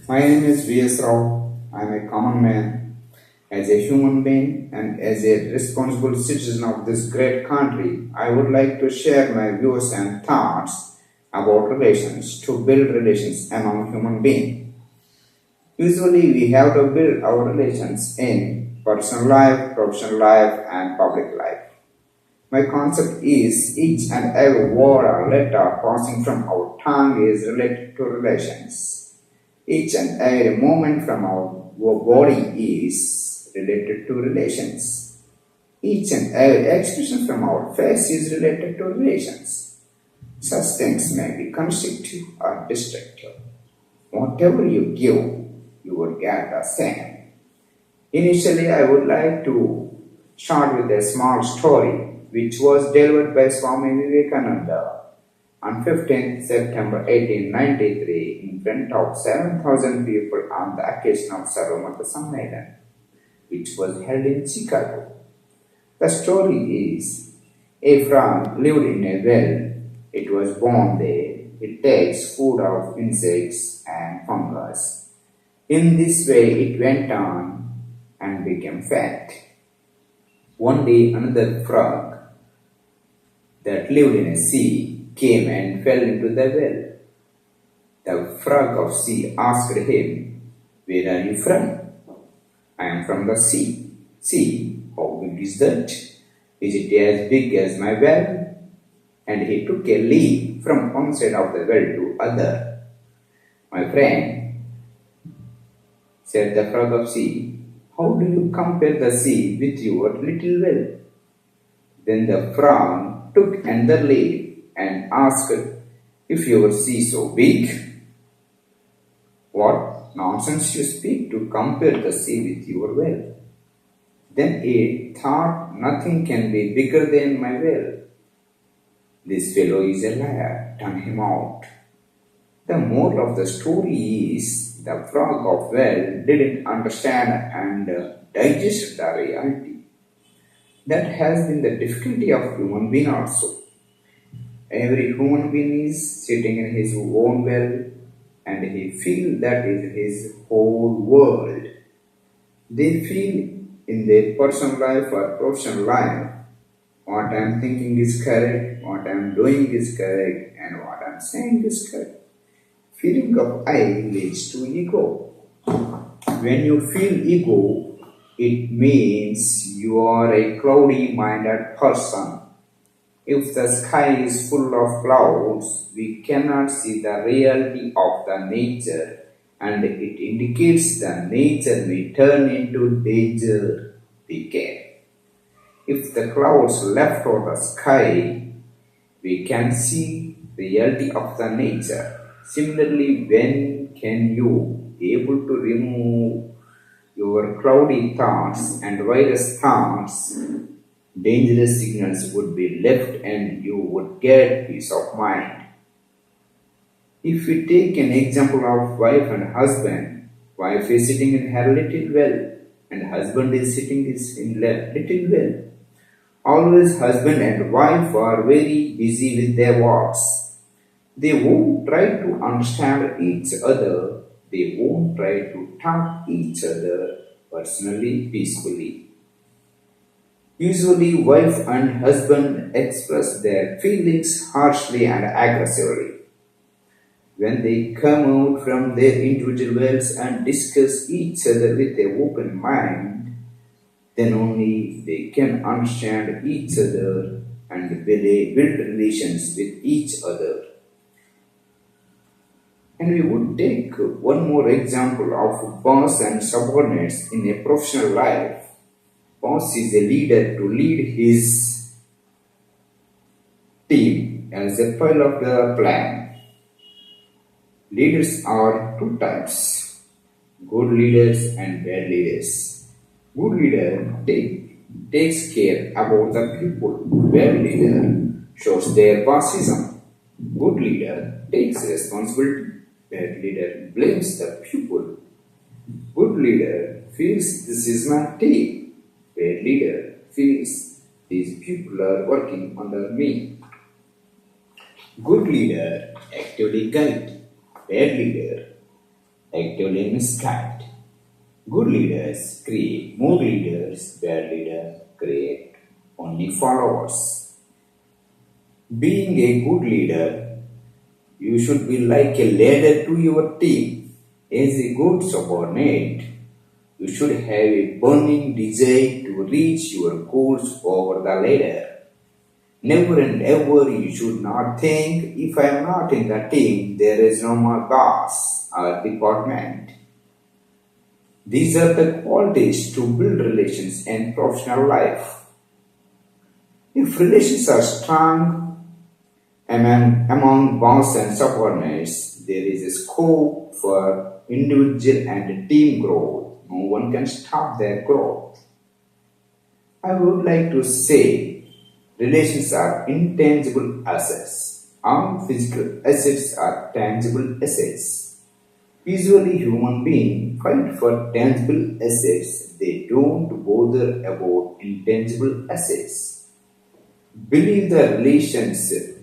My name is VSRao. I am a common man. As a human being and as a responsible citizen of this great country, I would like to share my views and thoughts about relations to build relations among human beings. Usually, we have to build our relations in personal life, professional life, and public life. My concept is each and every word or letter passing from our tongue is related to relations. Each and every movement from our body is related to relations. Each and every expression from our face is related to relations. Such things may be constructive or destructive. Whatever you give, you will get the same. Initially, I would like to start with a small story which was delivered by Swami Vivekananda on 15th September 1893 in front of 7,000 people on the occasion of Sarvamata Sammelan, which was held in Chicago. The story is, a frog lived in a well. It was born there. It takes food of insects and fungus. In this way it went on and became fat. One day another frog that lived in a sea came and fell into the well. The frog of sea asked him, "Where are you from?" "I am from the sea." "Sea? How big is that?" "Is it as big as my well?" And he took a leap from one side of the well to other. "My friend," said the frog of sea, "how do you compare the sea with your little well?" Then the frog took another leap and asked, "If your sea so big, what nonsense you speak to compare the sea with your well?" Then it thought, "Nothing can be bigger than my well. This fellow is a liar, turn him out." The moral of the story is the frog of well didn't understand and digest the reality. That has been the difficulty of human being also. Every human being is sitting in his own well and he feels that is his whole world. They feel in their personal life or professional life, what I am thinking is correct, what I am doing is correct, and what I am saying is correct. Feeling of I leads to ego. When you feel ego, it means you are a cloudy-minded person. If the sky is full of clouds, we cannot see the reality of the nature, and it indicates the nature may turn into danger. Be careful. If the clouds left out the sky, we can see the reality of the nature. Similarly, when can you be able to remove your cloudy thoughts and virus thoughts? Dangerous signals would be left and you would get peace of mind. If we take an example of wife and husband, wife is sitting in her little well and husband is sitting in little well. Always husband and wife are very busy with their works. They won't try to understand each other. They won't try to talk each other personally, peacefully. Usually, wife and husband express their feelings harshly and aggressively. When they come out from their individual worlds and discuss each other with an open mind, then only they can understand each other and build relations with each other. And we would take one more example of boss and subordinates in a professional life. Boss is a leader to lead his team as a part of the plan. Leaders are two types, good leaders and bad leaders. Good leader takes care about the people. Bad leader shows their bossism. Good leader takes responsibility. Bad leader blames the pupil. Good leader feels this is my team. Bad leader feels these people are working under me. Good leader actively guide. Bad leader actively misguide. Good leaders create more leaders, bad leaders create only followers. Being a good leader, you should be like a ladder to your team. As a good subordinate, you should have a burning desire to reach your goals over the ladder. Never and ever you should not think, if I am not in the team, there is no more boss or department. These are the qualities to build relations and professional life. If relations are strong among boss and subordinates, there is a scope for individual and team growth. No one can stop their growth. I would like to say relations are intangible assets. All physical assets are tangible assets. Usually human beings fight for tangible assets. They don't bother about intangible assets. Believe the relationship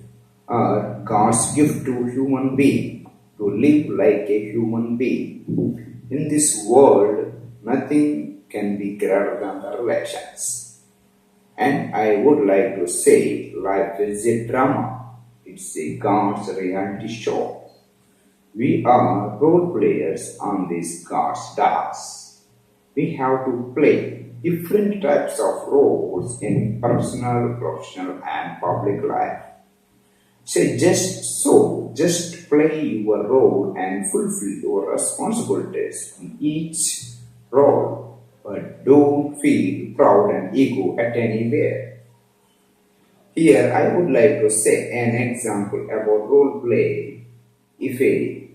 are God's gift to human being to live like a human being. In this world, nothing can be greater than the relations. And I would like to say life is a drama. It's a God's reality show. We are role players on this God's dance. We have to play different types of roles in personal, professional, and public life. Just play your role and fulfill your responsibilities in each role, but don't feel proud and ego at anywhere. Here I would like to say an example about role play. If a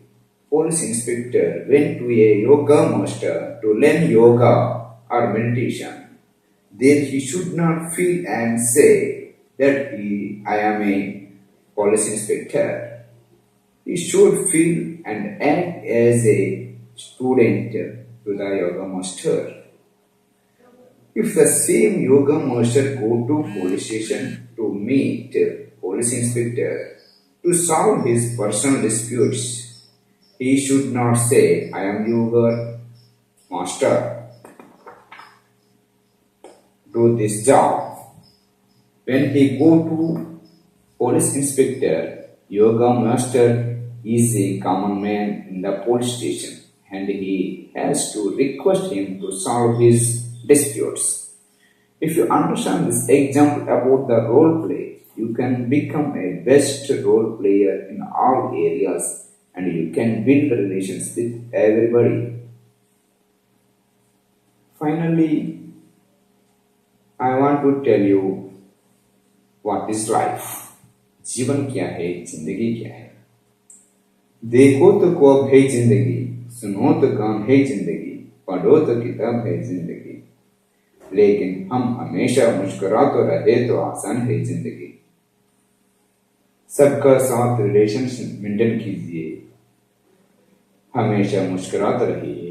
police inspector went to a yoga master to learn yoga or meditation, then he should not feel and say that I am a police inspector. He should feel and act as a student to the yoga master. If the same yoga master go to police station to meet police inspector to solve his personal disputes, he should not say, I am yoga master, do this job. When he go to police inspector, yoga master is a common man in the police station and he has to request him to solve his disputes. If you understand this example about the role play, you can become a best role player in all areas and you can build relations with everybody. Finally, I want to tell you what is life. जीवन क्या है, जिंदगी क्या है. देखो तो ख्वाब है जिंदगी, सुनो तो काम है जिंदगी, पढ़ो तो किताब है जिंदगी, लेकिन हम हमेशा मुस्कुरा तो रहे तो आसान है जिंदगी. सबका साथ रिलेशनशिप मेंटेन कीजिए, हमेशा मुस्कुराते रहिए.